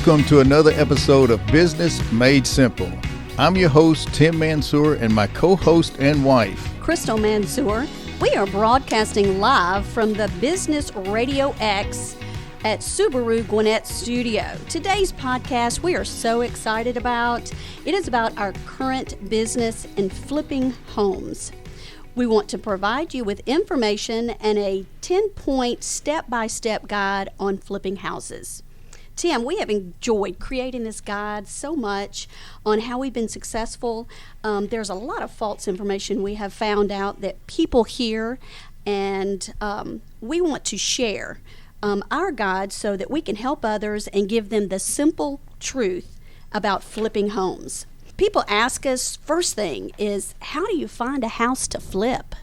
Welcome to another episode of Business Made Simple. I'm your host, Tim Mansour, and my co-host and wife, Chrystal Mansour. We are broadcasting live from the Business RadioX at Subaru Gwinnett Studio. Today's podcast we are so excited about. It is about our current business in flipping homes. We want to provide you with information and a 10-point step-by-step guide on flipping houses. Tim, we have enjoyed creating this guide so much on how we've been successful. There's a lot of false information we have found out that people hear, and we want to share our guide so that we can help others and give them the simple truth about flipping homes. People ask us, first thing is, how do you find a house to flip?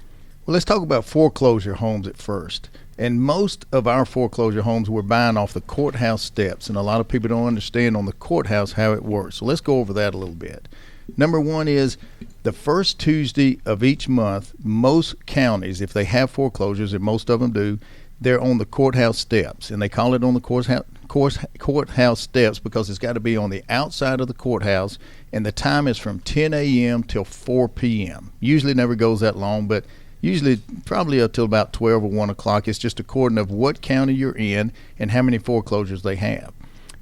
Well, let's talk about foreclosure homes at first. And most of our foreclosure homes we're buying off the courthouse steps, and a lot of people don't understand on the courthouse how it works. So let's go over that a little bit. Number one is the first Tuesday of each month, most counties, if they have foreclosures, and most of them do, they're on the courthouse steps. And they call it on the courthouse steps because it's got to be on the outside of the courthouse, and the time is from 10 a.m. till 4 p.m. Usually never goes that long, but usually probably until about 12 or 1 o'clock. It's just according of what county you're in and how many foreclosures they have.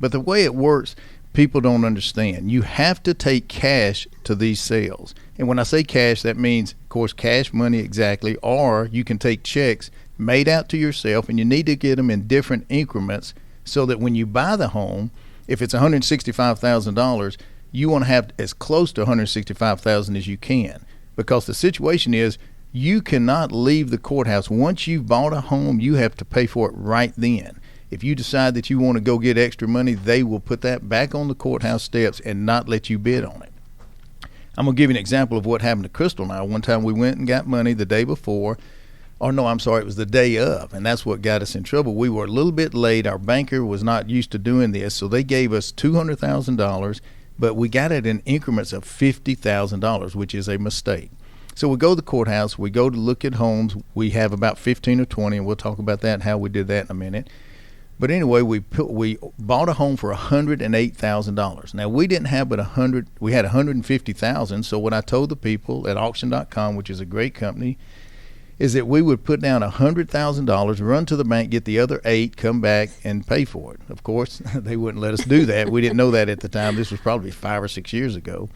But the way it works, people don't understand. You have to take cash to these sales. And when I say cash, that means, of course, cash money exactly, or you can take checks made out to yourself, and you need to get them in different increments so that when you buy the home, if it's $165,000, you want to have as close to $165,000 as you can. Because the situation is, you cannot leave the courthouse. Once you've bought a home, you have to pay for it right then. If you decide that you want to go get extra money, they will put that back on the courthouse steps and not let you bid on it. I'm going to give you an example of what happened to Chrystal now. One time we went and got money the day before. It was the day of, and that's what got us in trouble. We were a little bit late. Our banker was not used to doing this, so they gave us $200,000, but we got it in increments of $50,000, which is a mistake. So we go to the courthouse, we go to look at homes. We have about 15 or 20, and we'll talk about that and how we did that in a minute. But anyway, we bought a home for $108,000. Now, we didn't have but we had $150,000. So what I told the people at auction.com, which is a great company, is that we would put down $100,000, run to the bank, get the other $8, come back and pay for it. Of course, they wouldn't let us do that. We didn't know that at the time. This was probably 5 or 6 years ago.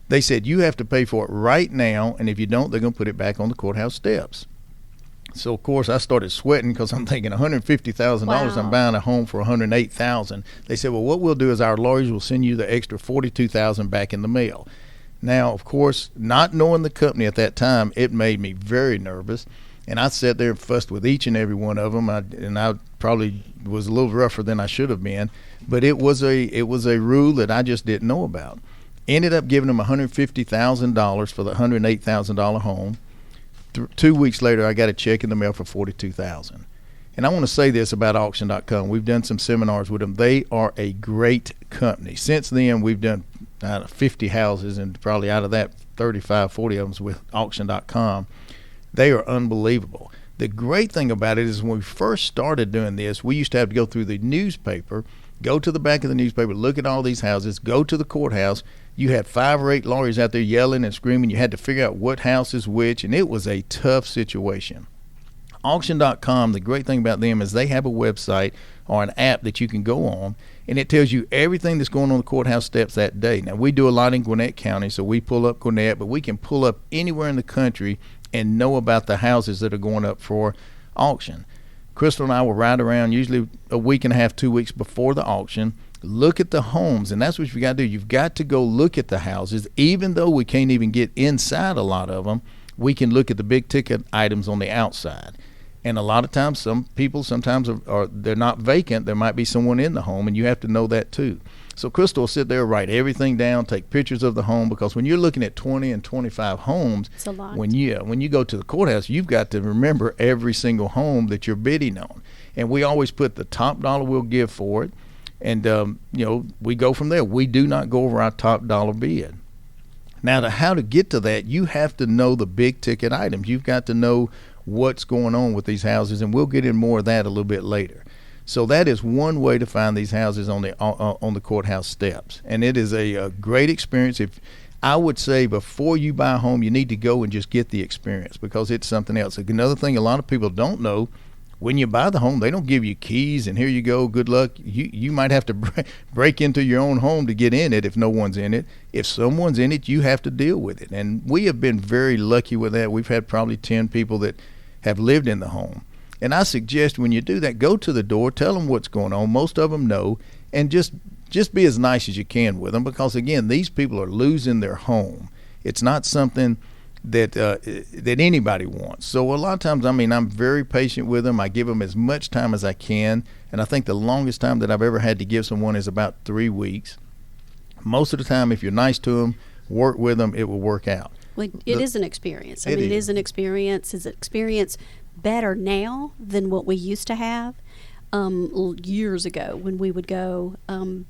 They said, you have to pay for it right now, and if you don't, they're going to put it back on the courthouse steps. So, of course, I started sweating because I'm thinking $150,000. Wow. I'm buying a home for $108,000. They said, well, what we'll do is our lawyers will send you the extra $42,000 back in the mail. Now, of course, not knowing the company at that time, it made me very nervous. And I sat there and fussed with each and every one of them. I probably was a little rougher than I should have been. But it was a rule that I just didn't know about. Ended up giving them $150,000 for the $108,000 home. 2 weeks later, I got a check in the mail for $42,000. And I want to say this about auction.com. We've done some seminars with them. They are a great company. Since then, we've done 50 houses, and probably out of that, 35, 40 of them with auction.com. They are unbelievable. The great thing about it is when we first started doing this, we used to have to go through the newspaper, go to the back of the newspaper, look at all these houses, go to the courthouse. You had 5 or 8 lawyers out there yelling and screaming. You had to figure out what house is which, and it was a tough situation. Auction.com, the great thing about them is they have a website or an app that you can go on, and it tells you everything that's going on the courthouse steps that day. Now, we do a lot in Gwinnett County, so we pull up Gwinnett, but we can pull up anywhere in the country and know about the houses that are going up for auction. Chrystal and I will ride around usually a week and a half, 2 weeks before the auction, look at the homes, and that's what you got to do. You've got to go look at the houses. Even though we can't even get inside a lot of them, we can look at the big ticket items on the outside. And a lot of times, some people sometimes are they're not vacant. There might be someone in the home, and you have to know that too. So Chrystal will sit there, write everything down, take pictures of the home, because when you're looking at 20 and 25 homes, it's a lot. When you go to the courthouse, you've got to remember every single home that you're bidding on. And we always put the top dollar we'll give for it, and we go from there. We do not go over our top dollar bid. Now, how to get to that, you have to know the big ticket items. You've got to know what's going on with these houses, and we'll get in more of that a little bit later. So that is one way to find these houses on the courthouse steps, and it is a great experience. If I would say before you buy a home, you need to go and just get the experience, because it's something else. Another thing a lot of people don't know, when you buy the home, they don't give you keys and here you go, good luck. You might have to break into your own home to get in it if no one's in it. If someone's in it, you have to deal with it. And we have been very lucky with that. We've had probably 10 people that have lived in the home. And I suggest when you do that, go to the door, tell them what's going on. Most of them know, and just be as nice as you can with them, because again, these people are losing their home. It's not something that anybody wants. So a lot of times, I'm very patient with them. I give them as much time as I can, and I think the longest time that I've ever had to give someone is about 3 weeks. Most of the time, if you're nice to them, work with them, it will work out. Well, it is an experience. It is an experience. Is an experience better now than what we used to have years ago when we would go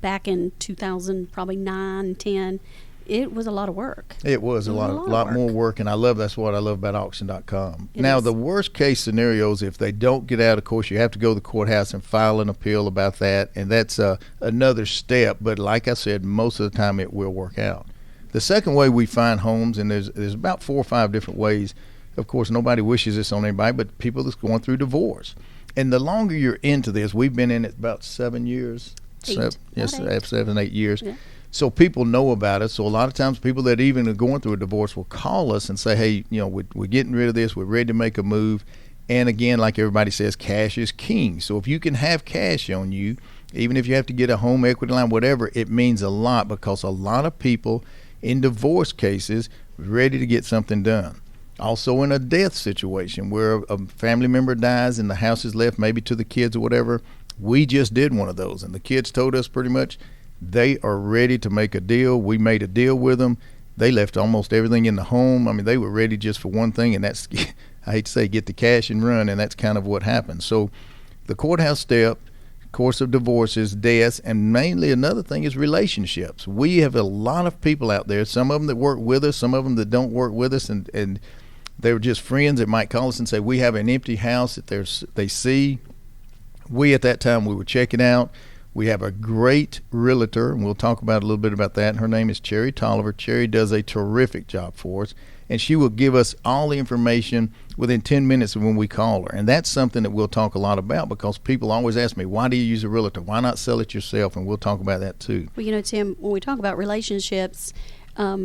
back in 2000, probably 9, 10. It was a lot of work. It was a lot more work, and that's what I love about auction.com. Now, the worst case scenarios, if they don't get out, of course, you have to go to the courthouse and file an appeal about that, and that's another step. But like I said, most of the time it will work out. The second way we find homes, and there's about 4 or 5 different ways. Of course, nobody wishes this on anybody, but people that's going through divorce. And the longer you're into this, we've been in it about 7 years. 7, 8 years. Yeah. So people know about it. So a lot of times people that even are going through a divorce will call us and say, hey, we're getting rid of this. We're ready to make a move. And again, like everybody says, cash is king. So if you can have cash on you, even if you have to get a home equity line, whatever, it means a lot, because a lot of people in divorce cases are ready to get something done. Also in a death situation where a family member dies and the house is left maybe to the kids or whatever, we just did one of those. And the kids told us pretty much, they are ready to make a deal. We made a deal with them. They left almost everything in the home. They were ready just for one thing, and that's, I hate to say, get the cash and run, and that's kind of what happened. So the courthouse step, course of divorces, deaths, and mainly another thing is relationships. We have a lot of people out there, some of them that work with us, some of them that don't work with us, and they're just friends that might call us and say, we have an empty house that they see. We, at that time, we were checking out. We have a great realtor, and we'll talk about a little bit about that. Her name is Cherry Tolliver. Cherry does a terrific job for us, and she will give us all the information within 10 minutes of when we call her. And that's something that we'll talk a lot about, because people always ask me, why do you use a realtor? Why not sell it yourself? And we'll talk about that too. Well, Tim, when we talk about relationships, a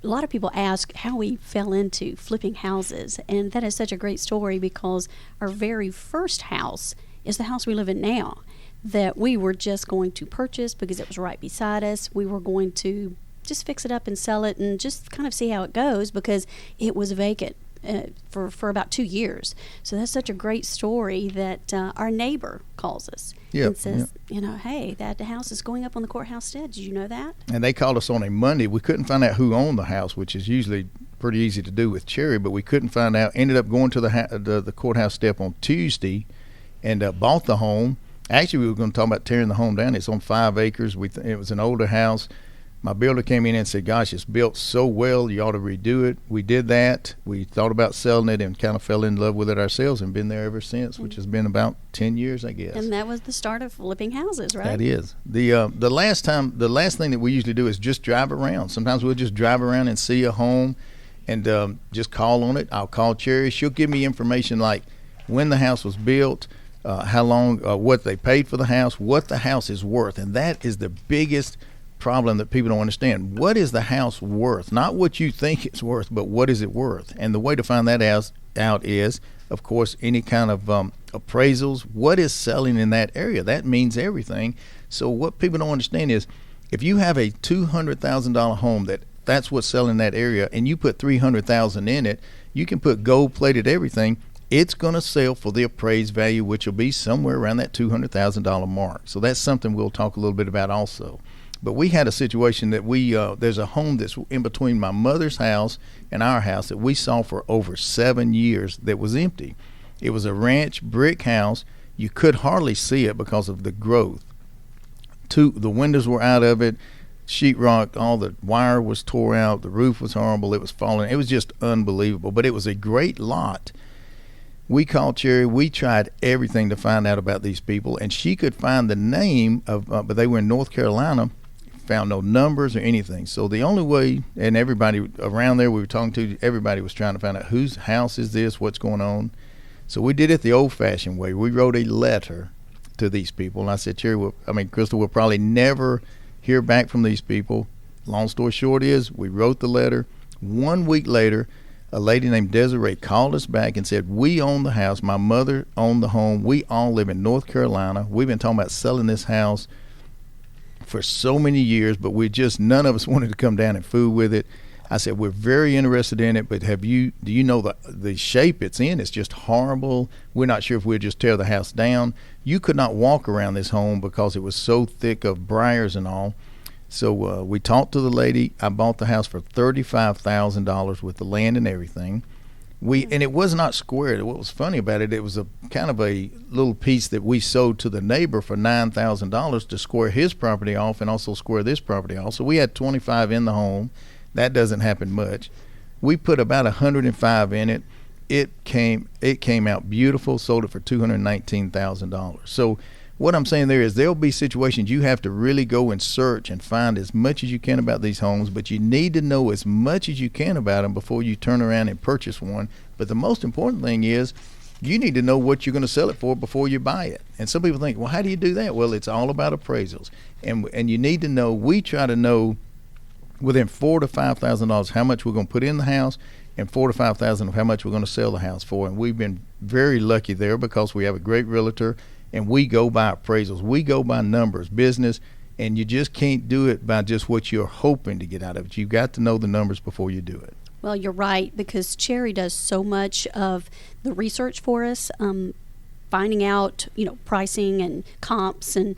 lot of people ask how we fell into flipping houses, and that is such a great story, because our very first house is the house we live in now, that we were just going to purchase because it was right beside us. We were going to just fix it up and sell it and just kind of see how it goes, because it was vacant for about 2 years. So that's such a great story that our neighbor calls us and says, hey, that house is going up on the courthouse steps. Did you know that? And they called us on a Monday. We couldn't find out who owned the house, which is usually pretty easy to do with Cherry, but we couldn't find out. Ended up going to the courthouse step on Tuesday and bought the home. Actually, we were going to talk about tearing the home down. It's on 5 acres. It was an older house. My builder came in and said, gosh, it's built so well, you ought to redo it. We did that. We thought about selling it and kind of fell in love with it ourselves and been there ever since, which has been about 10 years, I guess. And that was the start of flipping houses, right? That is. The last thing that we usually do is just drive around. Sometimes we'll just drive around and see a home and just call on it. I'll call Cherry. She'll give me information like when the house was built, how long, what they paid for the house, what the house is worth. And that is the biggest problem that people don't understand. What is the house worth? Not what you think it's worth, but what is it worth? And the way to find that out is, of course, any kind of appraisals. What is selling in that area? That means everything. So what people don't understand is, if you have a $200,000 home that's what's selling in that area, and you put $300,000 in it, you can put gold-plated everything. It's going to sell for the appraised value, which will be somewhere around that $200,000 mark. So that's something we'll talk a little bit about also. But we had a situation that there's a home that's in between my mother's house and our house that we saw for over 7 years that was empty. It was a ranch brick house. You could hardly see it because of the growth. The windows were out of it, sheetrock, all the wire was tore out, the roof was horrible, it was falling. It was just unbelievable, but it was a great lot. We called Cherry. We tried everything to find out about these people, and she could find the name of, but they were in North Carolina, found no numbers or anything. So the only way, and everybody around there we were talking to, everybody was trying to find out whose house is this, what's going on. So we did it the old-fashioned way. We wrote a letter to these people, and I said, Chrystal, we'll probably never hear back from these people. Long story short is, we wrote the letter. 1 week later, a lady named Desiree called us back and said, we own the house. My mother owned the home. We all live in North Carolina. We've been talking about selling this house for so many years, but none of us wanted to come down and fool with it. I said, we're very interested in it, but do you know the shape it's in? It's just horrible. We're not sure if we'll just tear the house down. You could not walk around this home because it was so thick of briars and all. So we talked to the lady. I bought the house for $35,000 with the land and everything. And it was not squared. What was funny about it, it was a kind of a little piece that we sold to the neighbor for $9,000 to square his property off and also square this property off. So we had 25 in the home. That doesn't happen much. We put about 105 in it. It came out beautiful. Sold it for $219,000. So what I'm saying there is there'll be situations you have to really go and search and find as much as you can about these homes, but you need to know as much as you can about them before you turn around and purchase one. But the most important thing is you need to know what you're going to sell it for before you buy it. And some people think, well, how do you do that? Well, it's all about appraisals. And you need to know, we try to know within $4,000 to $5,000 how much we're going to put in the house and $4,000 to $5,000 of how much we're going to sell the house for. And we've been very lucky there because we have a great realtor. And we go by appraisals. We go by numbers, business, and you just can't do it by just what you're hoping to get out of it. You've got to know the numbers before you do it. Well, you're right, because Cherry does so much of the research for us, finding out, pricing and comps and,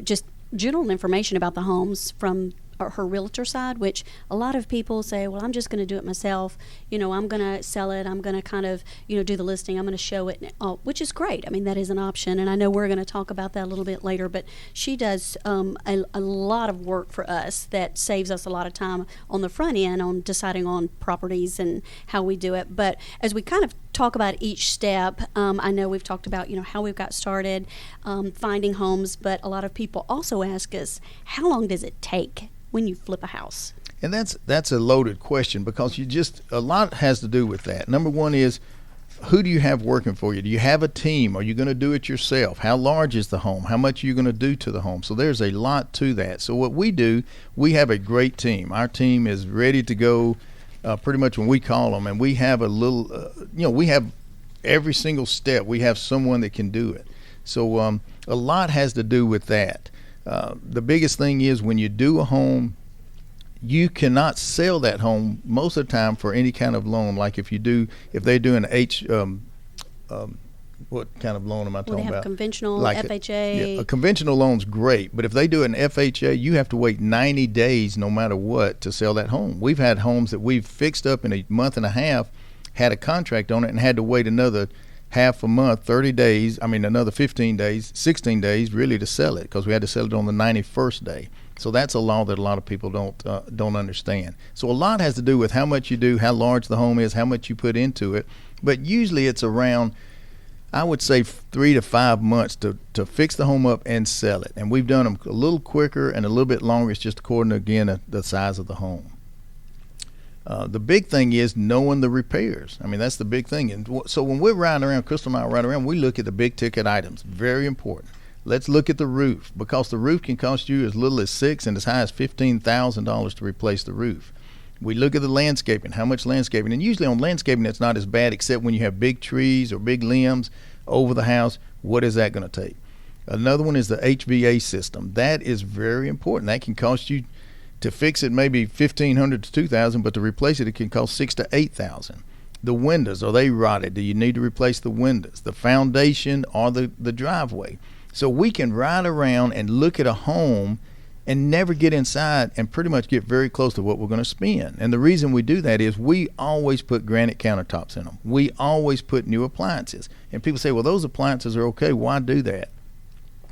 just general information about the homes from her realtor side, which a lot of people say, well, I'm just going to do it myself. I'm going to sell it. I'm going to kind of, do the listing. I'm going to show it, which is great. I mean, that is an option. And I know we're going to talk about that a little bit later, but she does a lot of work for us that saves us a lot of time on the front end on deciding on properties and how we do it. But as we kind of talk about each step, I know we've talked about, how we've got started finding homes, but a lot of people also ask us, how long does it take when you flip a house? And that's a loaded question because a lot has to do with that. Number one is, who do you have working for you? Do you have a team? Are you going to do it yourself? How large is the home? How much are you going to do to the home? So there's a lot to that. So what we do, we have a great team. Our team is ready to go pretty much when we call them, and we have we have every single step. We have someone that can do it. So a lot has to do with that. The biggest thing is when you do a home, you cannot sell that home most of the time for any kind of loan. Like if they're doing what kind of loan am I talking they have about? Conventional, like FHA. A conventional loan's great, but if they do an FHA, you have to wait 90 days no matter what to sell that home. We've had homes that we've fixed up in a month and a half, had a contract on it, and had to wait another half a month, 30 days, another 15 days, 16 days really to sell it because we had to sell it on the 91st day. So that's a law that a lot of people don't understand. So a lot has to do with how much you do, how large the home is, how much you put into it. But usually it's around, I would say, 3 to 5 months to fix the home up and sell it. And we've done them a little quicker and a little bit longer. It's just according to, again, the size of the home. The big thing is knowing the repairs. That's the big thing. And so when we're riding around, Chrystal and I ride around, we look at the big ticket items. Very important. Let's look at the roof, because the roof can cost you as little as $6,000 and as high as $15,000 to replace the roof. We look at the landscaping, how much landscaping, and usually on landscaping it's not as bad except when you have big trees or big limbs over the house. What is that going to take? Another one is the HVA system. That is very important. That can cost you, to fix it, maybe $1,500 to $2,000, but to replace it, it can cost $6,000 to $8,000. The windows, are they rotted? Do you need to replace the windows? The foundation or the driveway? So we can ride around and look at a home and never get inside and pretty much get very close to what we're going to spend. And the reason we do that is we always put granite countertops in them. We always put new appliances. And people say, well, those appliances are okay. Why do that?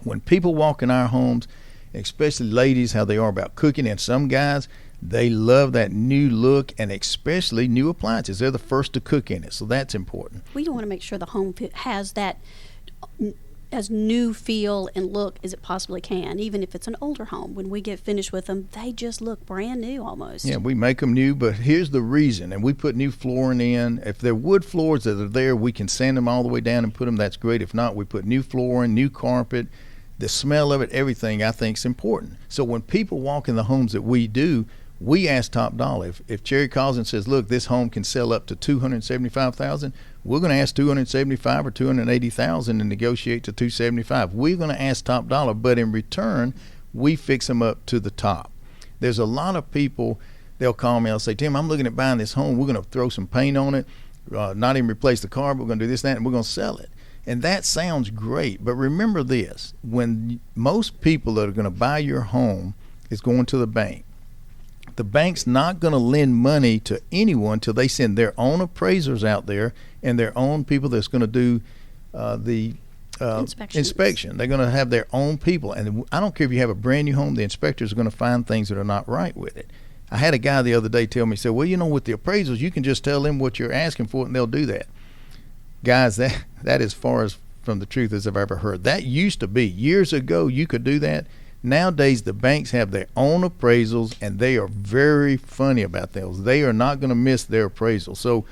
When people walk in our homes, especially ladies, how they are about cooking, and some guys, They love that new look, and especially new appliances. They're the first to cook in it, so that's important. We want to make sure the home has that as new feel and look as it possibly can, even if it's an older home. When we get finished with them, they just look brand new almost. Yeah, we make them new, but here's the reason. And we put new flooring in. If they're wood floors that are there, we can sand them all the way down and put them. That's great. If not, we put new flooring, new carpet. The smell of it, everything, I think, is important. So when people walk in the homes that we do, we ask top dollar. If Cherry calls and says, look, this home can sell up to $275,000, we're going to ask $275,000 or $280,000 and negotiate to $275,000. We're going to ask top dollar, but in return, we fix them up to the top. There's a lot of people, they'll call me, they'll say, Tim, I'm looking at buying this home. We're going to throw some paint on it, not even replace the carpet. We're going to do this, that, and we're going to sell it. And that sounds great, but remember this, when most people that are going to buy your home is going to the bank, the bank's not going to lend money to anyone till they send their own appraisers out there and their own people that's going to do the inspection. They're going to have their own people. And I don't care if you have a brand new home, the inspectors are going to find things that are not right with it. I had a guy the other day tell me, said, well, with the appraisals, you can just tell them what you're asking for and they'll do that. Guys, that is far as from the truth as I've ever heard. That used to be. Years ago, you could do that. Nowadays, the banks have their own appraisals, and they are very funny about those. They are not going to miss their appraisal. So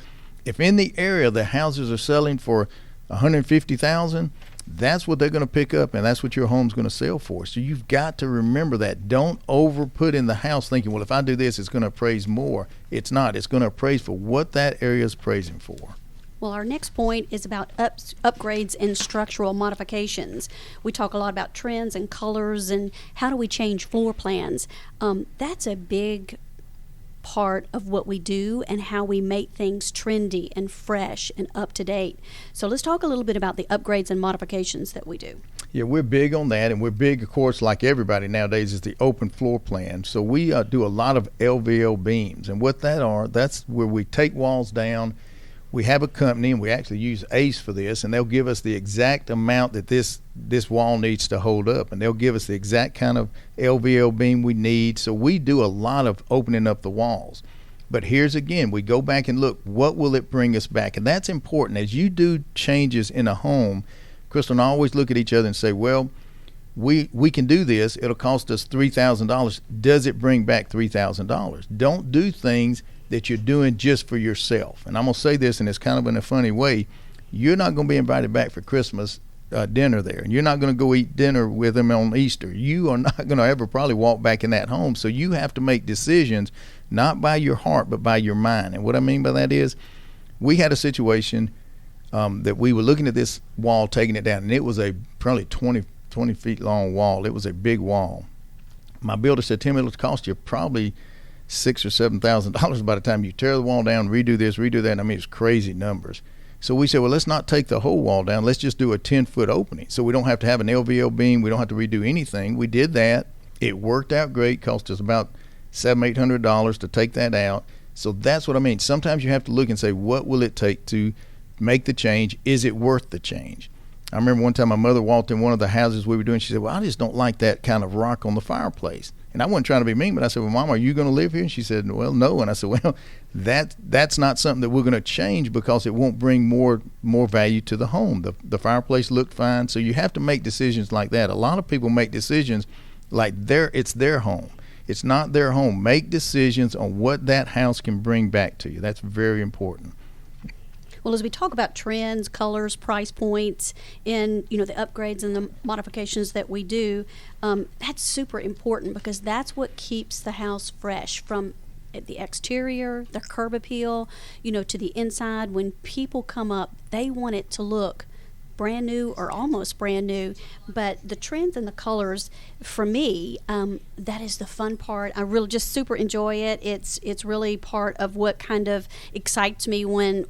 if in the area the houses are selling for $150,000, that's what they're going to pick up, and that's what your home's going to sell for. So you've got to remember that. Don't over put in the house thinking, well, if I do this, it's going to appraise more. It's not. It's going to appraise for what that area is appraising for. Well, our next point is about upgrades and structural modifications. We talk a lot about trends and colors and how do we change floor plans. That's a big part of what we do and how we make things trendy and fresh and up to date. So let's talk a little bit about the upgrades and modifications that we do. Yeah, we're big on that, and we're big, of course, like everybody nowadays, is the open floor plan. So we do a lot of LVL beams, and what that's where we take walls down. We have a company, and we actually use ACE for this, and they'll give us the exact amount that this wall needs to hold up, and they'll give us the exact kind of LVL beam we need. So we do a lot of opening up the walls. But here's again, we go back and look, what will it bring us back? And that's important. As you do changes in a home, Chrystal and I always look at each other and say, well, we can do this. It'll cost us $3,000. Does it bring back $3,000? Don't do things that you're doing just for yourself. And I'm going to say this, and it's kind of in a funny way. You're not going to be invited back for Christmas dinner there, and you're not going to go eat dinner with them on Easter. You are not going to ever probably walk back in that home. So you have to make decisions not by your heart but by your mind. And what I mean by that is, we had a situation that we were looking at this wall, taking it down, and it was a probably 20 feet long wall. It was a big wall. My builder said, Tim, it'll cost you probably $6,000 or $7,000 by the time you tear the wall down, redo this, redo that. I mean, it's crazy numbers. So we said, well, let's not take the whole wall down. Let's just do a 10-foot opening. So we don't have to have an LVL beam. We don't have to redo anything. We did that. It worked out great. Cost us about $700, $800 to take that out. So that's what I mean. Sometimes you have to look and say, what will it take to make the change? Is it worth the change? I remember one time my mother walked in one of the houses we were doing. She said, well, I just don't like that kind of rock on the fireplace. And I wasn't trying to be mean, but I said, well, Mom, are you going to live here? And she said, well, no. And I said, well, that's not something that we're going to change because it won't bring more value to the home. The fireplace looked fine. So you have to make decisions like that. A lot of people make decisions like it's their home. It's not their home. Make decisions on what that house can bring back to you. That's very important. Well, as we talk about trends, colors, price points, and the upgrades and the modifications that we do, that's super important because that's what keeps the house fresh from the exterior, the curb appeal, to the inside. When people come up, they want it to look brand new or almost brand new, but the trends and the colors, for me, that is the fun part. I really just super enjoy it. It's really part of what kind of excites me when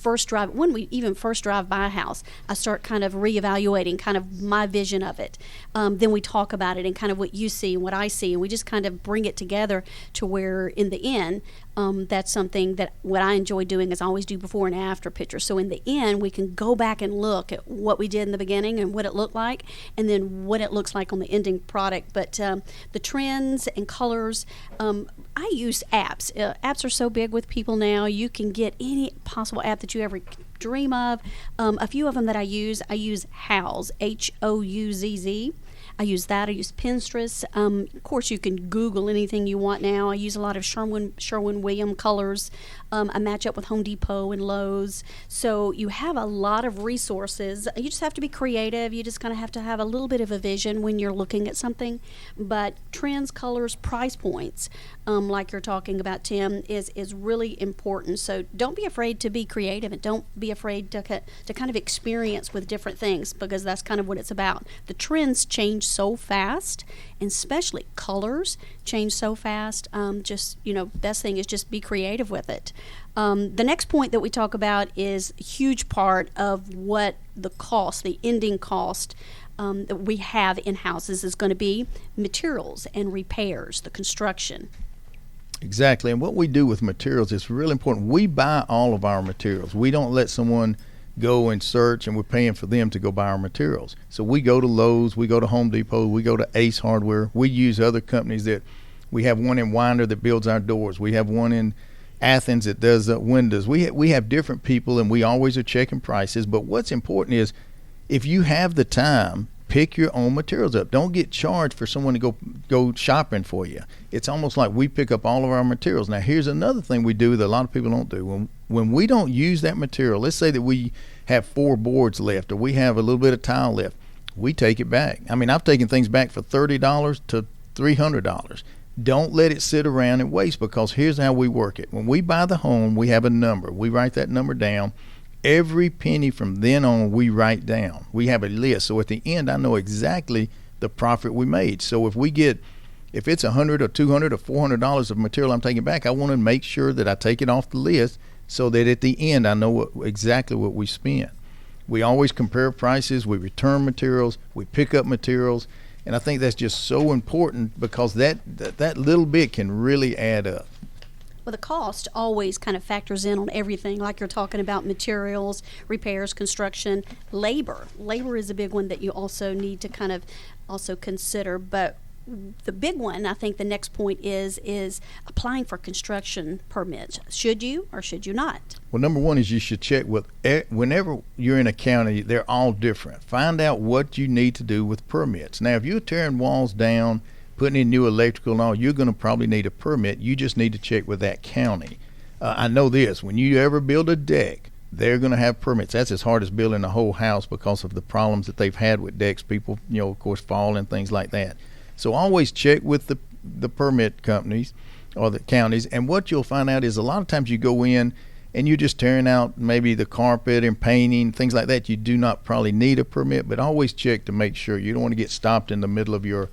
when we even first drive by a house. I start kind of reevaluating kind of my vision of it. Then we talk about it and kind of what you see and what I see, and we just kind of bring it together to where in the end That's something that what I enjoy doing is I always do before and after pictures. So in the end, we can go back and look at what we did in the beginning and what it looked like, and then what it looks like on the ending product. But the trends and colors, I use apps. Apps are so big with people now. You can get any possible app that you ever dream of. A few of them that I use Houzz, Houzz. I use that. I use Pinterest. Of course, you can Google anything you want now. I use a lot of Sherwin-Williams colors. I match up with Home Depot and Lowe's. So you have a lot of resources. You just have to be creative. You just kind of have to have a little bit of a vision when you're looking at something. But trends, colors, price points, like you're talking about, Tim, is really important. So don't be afraid to be creative, and don't be afraid to kind of experience with different things, because that's kind of what it's about. The trends change so fast, and especially colors change so fast. Best thing is just be creative with it. The next point that we talk about is a huge part of what the ending cost that we have in houses is going to be materials and repairs, the construction. Exactly. And what we do with materials is really important. We buy all of our materials. We don't let someone go and search and we're paying for them to go buy our materials. So we go to Lowe's, we go to Home Depot, we go to Ace Hardware. We use other companies we have one in Winder that builds our doors. We have one in Athens that does windows. We have different people, and we always are checking prices. But what's important is, if you have the time, pick your own materials up. Don't get charged for someone to go shopping for you. It's almost like we pick up all of our materials. Now, here's another thing we do that a lot of people don't do. When we don't use that material, let's say that we have 4 boards left, or we have a little bit of tile left, we take it back. I mean, I've taken things back for $30 to $300. Don't let it sit around and waste, because here's how we work it. When we buy the home, we have a number. We write that number down. Every penny from then on, we write down. We have a list. So at the end, I know exactly the profit we made. So if it's $100 or $200 or $400 of material I'm taking back, I want to make sure that I take it off the list so that at the end, I know exactly what we spent. We always compare prices. We return materials. We pick up materials. And I think that's just so important, because that little bit can really add up. Well, the cost always kind of factors in on everything, like you're talking about materials, repairs, construction, labor. Labor is a big one that you also need to kind of also consider. But the big one, I think the next point is applying for construction permits. Should you or should you not? Well, number one is you should check with, whenever you're in a county, they're all different. Find out what you need to do with permits. Now, if you're tearing walls down, putting in new electrical and all, you're going to probably need a permit. You just need to check with that county. I know this, when you ever build a deck, they're going to have permits. That's as hard as building a whole house, because of the problems that they've had with decks. People, of course, fall and things like that. So always check with the permit companies or the counties. And what you'll find out is, a lot of times you go in and you're just tearing out maybe the carpet and painting, things like that. You do not probably need a permit, but always check to make sure. You don't want to get stopped in the middle of your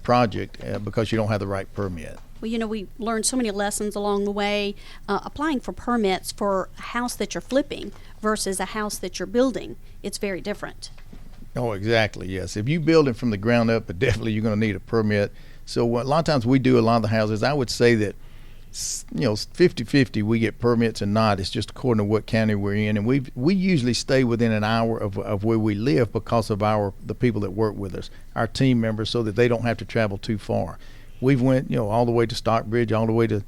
project because you don't have the right permit. Well, we learned so many lessons along the way. Applying for permits for a house that you're flipping versus a house that you're building, it's very different. Oh, exactly, yes. If you build it from the ground up, but definitely you're going to need a permit. So a lot of times we do a lot of the houses. I would say that 50-50 we get permits and not. It's just according to what county we're in. And we usually stay within an hour of where we live, because of the people that work with us, our team members, so that they don't have to travel too far. We've went all the way to Stockbridge, all the way to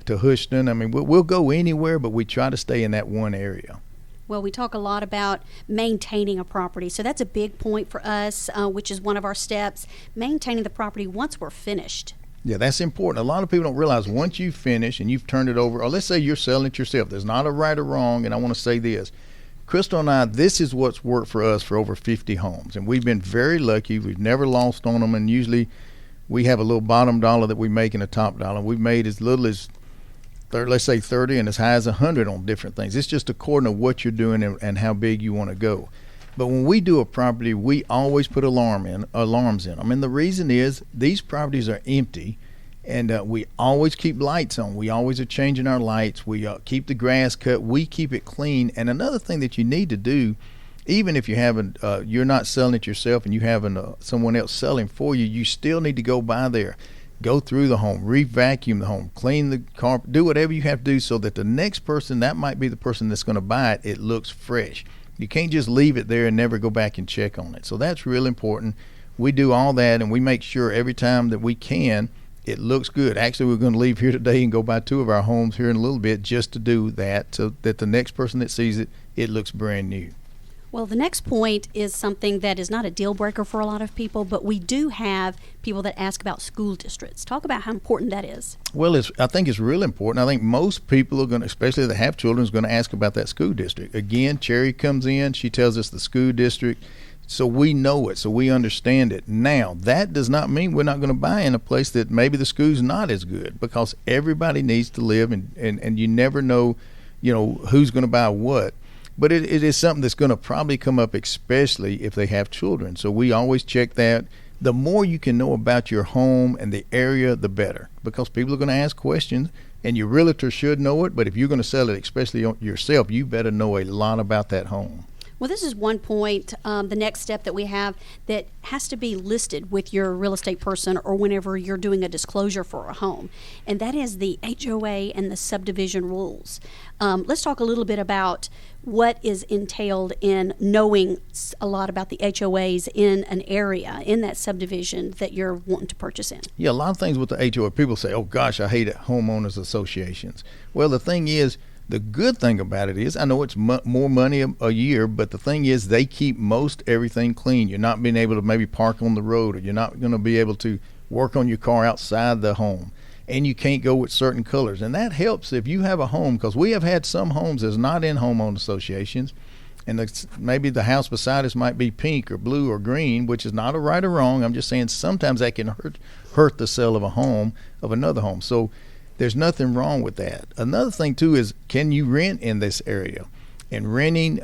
Houston. I mean, we'll go anywhere, but we try to stay in that one area. Well, we talk a lot about maintaining a property. So that's a big point for us, which is one of our steps, maintaining the property once we're finished. Yeah, that's important. A lot of people don't realize, once you finish and you've turned it over, or let's say you're selling it yourself, there's not a right or wrong. And I want to say this, Chrystal and I, this is what's worked for us for over 50 homes. And we've been very lucky. We've never lost on them. And usually we have a little bottom dollar that we make and a top dollar. We've made as little as let's say 30 and as high as 100 on different things. It's just according to what you're doing and how big you want to go. But when we do a property, we always put alarms in them. And the reason is, these properties are empty, and we always keep lights on. We always are changing our lights. We keep the grass cut. We keep it clean. And another thing that you need to do, even if you're not selling it yourself and you having someone else selling for you, you still need to go by there. go through the home, re-vacuum the home, clean the carpet, do whatever you have to do so that the next person, that might be the person that's going to buy it, it looks fresh. You can't just leave it there and never go back and check on it. So that's real important. We do all that, and we make sure every time that we can, it looks good. Actually, we're going to leave here today and go by 2 of our homes here in a little bit just to do that, so that the next person that sees it, it looks brand new. Well, the next point is something that is not a deal breaker for a lot of people, but we do have people that ask about school districts. Talk about how important that is. Well, I think it's real important. I think most people are going to, especially that have children, is going to ask about that school district. Again, Cherry comes in, she tells us the school district, so we know it, so we understand it. Now, that does not mean we're not going to buy in a place that maybe the school's not as good, because everybody needs to live, and you never know, who's going to buy what. But it is something that's going to probably come up, especially if they have children. So we always check that. The more you can know about your home and the area, the better, because people are going to ask questions, and your realtor should know it. But if you're going to sell it, especially yourself, you better know a lot about that home. Well, this is one point, the next step that we have that has to be listed with your real estate person or whenever you're doing a disclosure for a home, and that is the HOA and the subdivision rules. Let's talk a little bit about what is entailed in knowing a lot about the HOAs in an area, in that subdivision that you're wanting to purchase in. Yeah, a lot of things with the HOA, people say, oh gosh, I hate homeowners associations. Well, the thing is, the good thing about it is, I know it's more money a year, but the thing is they keep most everything clean. You're not being able to maybe park on the road, or you're not going to be able to work on your car outside the home, and you can't go with certain colors. And that helps if you have a home, because we have had some homes that's not in homeowner associations, and maybe the house beside us might be pink or blue or green, which is not a right or wrong. I'm just saying sometimes that can hurt the sale of a home, of another home. So there's nothing wrong with that. Another thing too is, can you rent in this area? And renting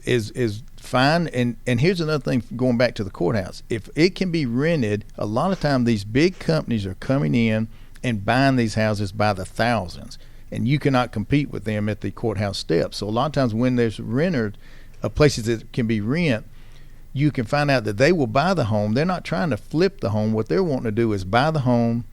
is fine. And here's another thing, going back to the courthouse. If it can be rented, a lot of time these big companies are coming in and buying these houses by the thousands, and you cannot compete with them at the courthouse steps. So a lot of times when there's renters, places that can be rent, you can find out that they will buy the home. They're not trying to flip the home. What they're wanting to do is buy the home,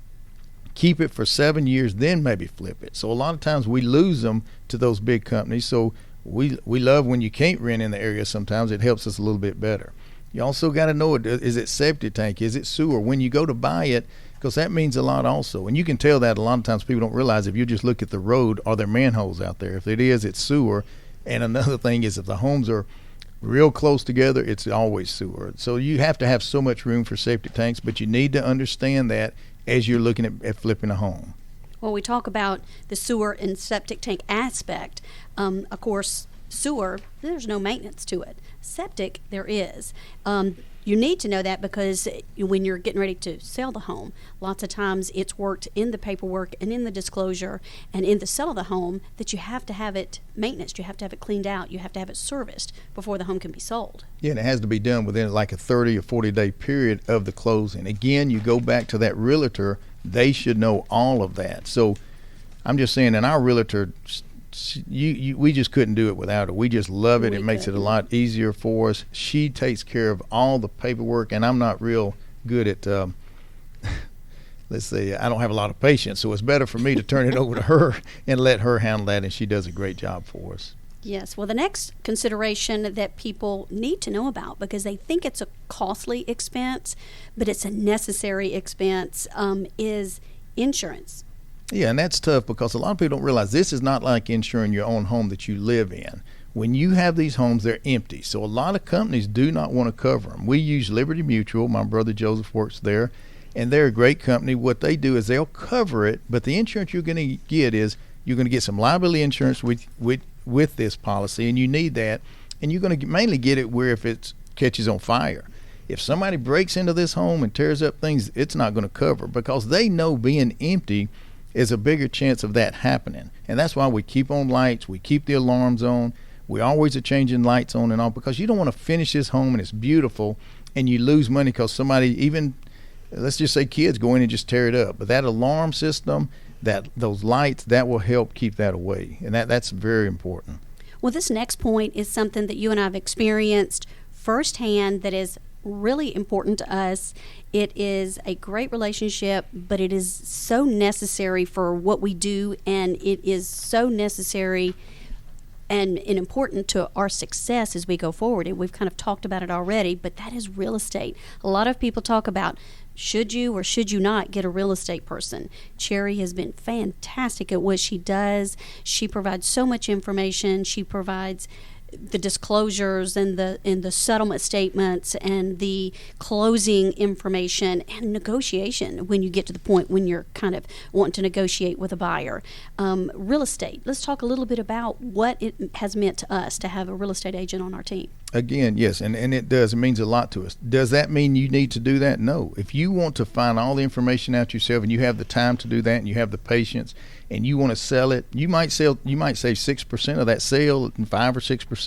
keep it for 7 years, then maybe flip it. So a lot of times we lose them to those big companies. So we love when you can't rent in the area. Sometimes it helps us a little bit better. You also got to know, is it septic tank? Is it sewer? When you go to buy it, because that means a lot also. And you can tell that a lot of times people don't realize, if you just look at the road, are there manholes out there? If it is, it's sewer. And another thing is, if the homes are real close together, it's always sewer. So you have to have so much room for septic tanks, but you need to understand that as you're looking at flipping a home. Well, we talk about the sewer and septic tank aspect. Of course, sewer, there's no maintenance to it. Septic, there is. You need to know that, because when you're getting ready to sell the home, lots of times it's worked in the paperwork and in the disclosure and in the sale of the home that you have to have it maintenance, you have to have it cleaned out, you have to have it serviced before the home can be sold. Yeah, and it has to be done within like a 30 or 40 day period of the closing. Again, you go back to that realtor, they should know all of that. So I'm just saying, in our realtor, we just couldn't do it without her. We just love it. It makes it a lot easier for us. She takes care of all the paperwork, and I'm not real good at let's say, I don't have a lot of patience, so it's better for me to turn it over to her and let her handle that, and she does a great job for us. Yes. Well, the next consideration that people need to know about, because they think it's a costly expense, but it's a necessary expense, is insurance. Yeah, and that's tough, because a lot of people don't realize this is not like insuring your own home that you live in. When you have these homes, they're empty. So a lot of companies do not want to cover them. We use Liberty Mutual. My brother Joseph works there, and they're a great company. What they do is they'll cover it, but the insurance you're going to get is you're going to get some liability insurance with this policy, and you need that. And you're going to mainly get it where if it catches on fire. If somebody breaks into this home and tears up things, it's not going to cover, because they know being empty is a bigger chance of that happening. And that's why we keep on lights, we keep the alarms on, we always are changing lights on and off, because you don't want to finish this home and it's beautiful and you lose money because somebody, even let's just say kids, go in and just tear it up. But that alarm system, those lights, that will help keep that away, and that's very important. Well, this next point is something that you and I have experienced firsthand that is really important to us. It is a great relationship, but it is so necessary for what we do, and it is so necessary and important to our success as we go forward. And we've kind of talked about it already, but that is real estate. A lot of people talk about should you or should you not get a real estate person. Cherry has been fantastic at what she does. She provides so much information. She provides the disclosures and the settlement statements and the closing information and negotiation when you get to the point when you're kind of wanting to negotiate with a buyer. Real estate. Let's talk a little bit about what it has meant to us to have a real estate agent on our team. Again, yes, and it does. It means a lot to us. Does that mean you need to do that? No. If you want to find all the information out yourself and you have the time to do that and you have the patience and you want to sell it, you might save 6% of that sale and 5 or 6%.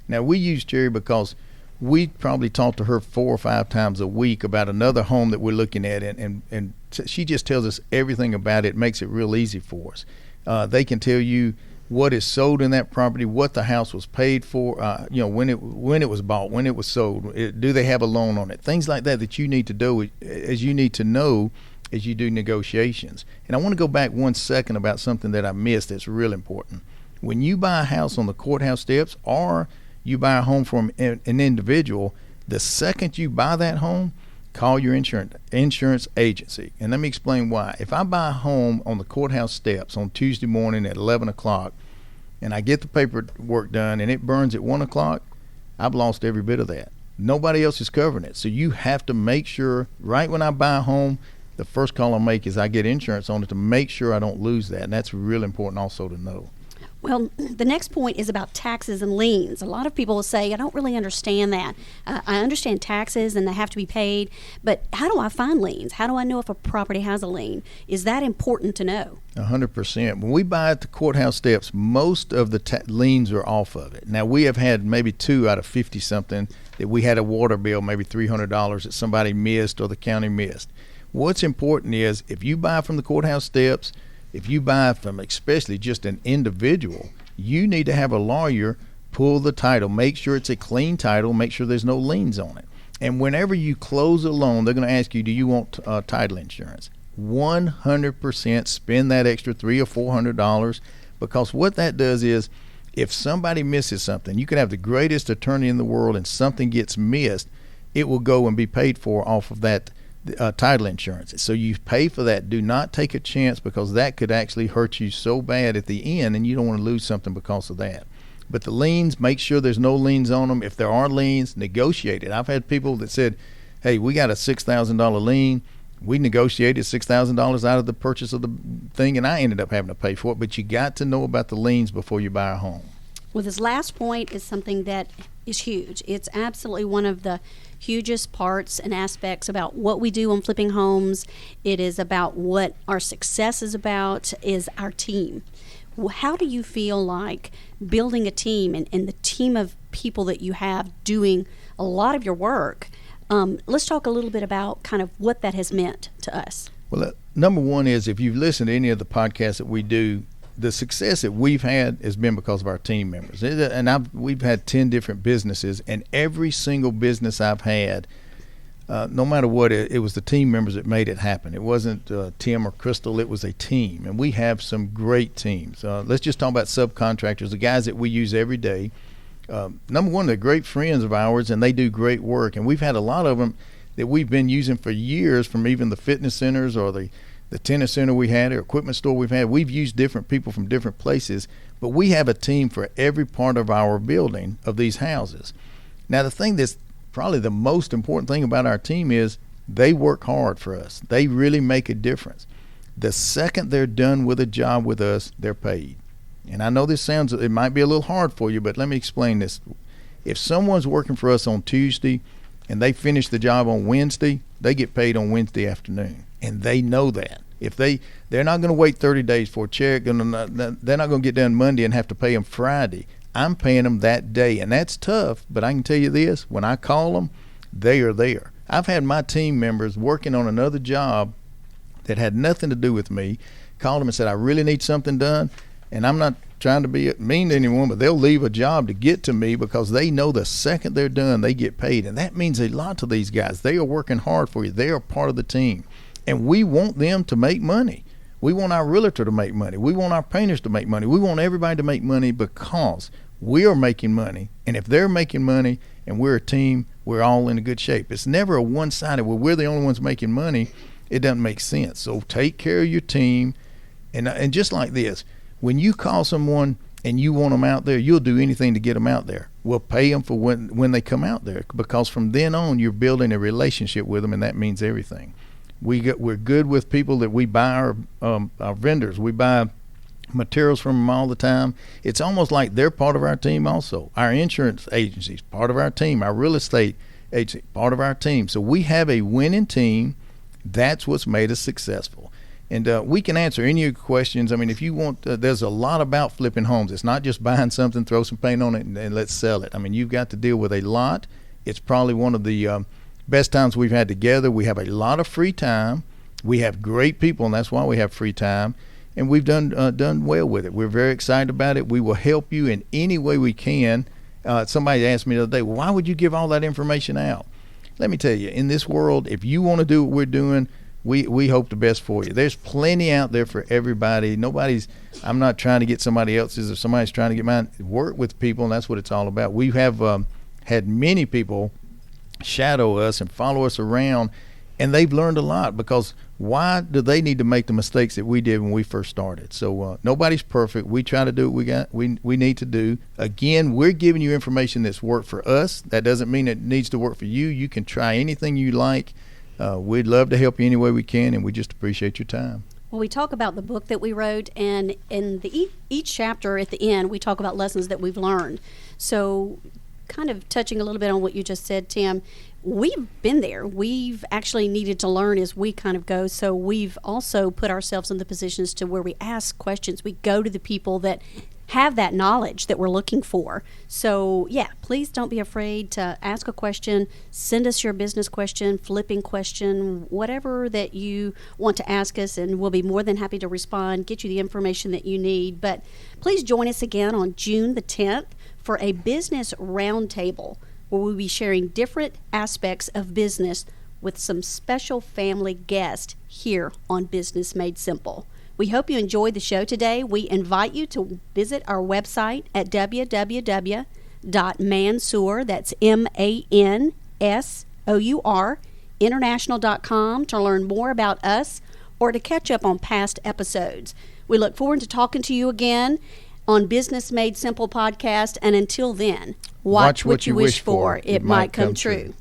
Now, we use Cherry because we probably talk to her 4 or 5 times a week about another home that we're looking at, and she just tells us everything about it, makes it real easy for us. They can tell you what is sold in that property, what the house was paid for, when it was bought, when it was sold, do they have a loan on it, things like that you need to do as you need to know as you do negotiations. And I want to go back 1 second about something that I missed that's real important. When you buy a house on the courthouse steps or you buy a home from an individual, the second you buy that home, call your insurance agency. And let me explain why. If I buy a home on the courthouse steps on Tuesday morning at 11 o'clock and I get the paperwork done and it burns at 1 o'clock, I've lost every bit of that. Nobody else is covering it. So you have to make sure right when I buy a home, the first call I make is I get insurance on it to make sure I don't lose that. And that's really important also to know. Well, the next point is about taxes and liens. A lot of people will say, I don't really understand that. I understand taxes and they have to be paid, but how do I find liens? How do I know if a property has a lien? Is that important to know? 100%. When we buy at the courthouse steps, most of the liens are off of it. Now, we have had maybe 2 out of 50-something that we had a water bill, maybe $300 that somebody missed or the county missed. What's important is if you buy from the courthouse steps, if you buy from especially just an individual, you need to have a lawyer pull the title, make sure it's a clean title, make sure there's no liens on it. And whenever you close a loan, they're going to ask you, do you want title insurance? 100% spend that extra $300 or $400, because what that does is if somebody misses something, you can have the greatest attorney in the world and something gets missed, it will go and be paid for off of that title insurance. So you pay for that. Do not take a chance, because that could actually hurt you so bad at the end, and you don't want to lose something because of that. But the liens, make sure there's no liens on them. If there are liens, negotiate it. I've had people that said, hey, we got a $6,000 lien. We negotiated $6,000 out of the purchase of the thing, and I ended up having to pay for it. But you got to know about the liens before you buy a home. Well, this last point is something that is huge. It's absolutely one of the hugest parts and aspects about what we do on flipping homes. It is about what our success is about, is our team. How do you feel like building a team and the team of people that you have doing a lot of your work? Let's talk a little bit about kind of what that has meant to us. Well, number one is, if you've listened to any of the podcasts that we do, the success that we've had has been because of our team members. And we've had 10 different businesses, and every single business I've had, no matter what, it was the team members that made it happen. It wasn't Tim or Chrystal, it was a team. And we have some great teams. Let's just talk about subcontractors, the guys that we use every day. Number one, they're great friends of ours, and they do great work. And we've had a lot of them that we've been using for years, from even the fitness centers or the tennis center we had, or equipment store we've had. We've used different people from different places, but we have a team for every part of our building of these houses. Now, the thing that's probably the most important thing about our team is they work hard for us. They really make a difference. The second they're done with a job with us, they're paid. And I know it might be a little hard for you, but let me explain this. If someone's working for us on Tuesday and they finish the job on Wednesday, they get paid on Wednesday afternoon. And they know that. If they're not going to wait 30 days for a check, they're not going to get done Monday and have to pay them Friday. I'm paying them that day, and that's tough. But I can tell you this: when I call them, they are there. I've had my team members working on another job that had nothing to do with me, called them and said, "I really need something done." And I'm not trying to be mean to anyone, but they'll leave a job to get to me because they know the second they're done, they get paid. And that means a lot to these guys. They are working hard for you. They are part of the team. And we want them to make money. We want our realtor to make money. We want our painters to make money. We want everybody to make money because we are making money. And if they're making money and we're a team, we're all in a good shape. It's never a one-sided where we're the only ones making money. It doesn't make sense. So take care of your team. And just like this, when you call someone and you want them out there, you'll do anything to get them out there. We'll pay them for when they come out there, because from then on you're building a relationship with them, and that means everything. We're good with people that we buy our vendors. We buy materials from them all the time. It's almost like they're part of our team also. Our insurance agency's part of our team. Our real estate agency, part of our team. So we have a winning team. That's what's made us successful. And we can answer any of your questions. I mean, if you want, there's a lot about flipping homes. It's not just buying something, throw some paint on it, and let's sell it. I mean, you've got to deal with a lot. It's probably one of the best times we've had together. We have a lot of free time. We have great people, and that's why we have free time. And we've done well with it. We're very excited about it. We will help you in any way we can. Somebody asked me the other day, well, why would you give all that information out? Let me tell you, in this world, if you want to do what we're doing, we hope the best for you. There's plenty out there for everybody. I'm not trying to get somebody else's, if somebody's trying to get mine. Work with people, and that's what it's all about. We have had many people shadow us and follow us around, and they've learned a lot, because why do they need to make the mistakes that we did when we first started? So nobody's perfect. We try to do what we need to do. Again, we're giving you information that's worked for us. That doesn't mean it needs to work for you. You can try anything you like. We'd love to help you any way we can, and we just appreciate your time. Well, we talk about the book that we wrote, and in each chapter at the end, we talk about lessons that we've learned. So kind of touching a little bit on what you just said, Tim, we've been there. We've actually needed to learn as we kind of go. So we've also put ourselves in the positions to where we ask questions. We go to the people that have that knowledge that we're looking for. So yeah, please don't be afraid to ask a question. Send us your business question, flipping question, whatever that you want to ask us, and we'll be more than happy to respond, get you the information that you need. But please join us again on June the 10th for a business roundtable, where we'll be sharing different aspects of business with some special family guests here on Business Made Simple. We hope you enjoyed the show today. We invite you to visit our website at www.mansour, that's MANSOUR, international.com, to learn more about us or to catch up on past episodes. We look forward to talking to you again on Business Made Simple podcast, and until then, watch what you wish for. It might come true.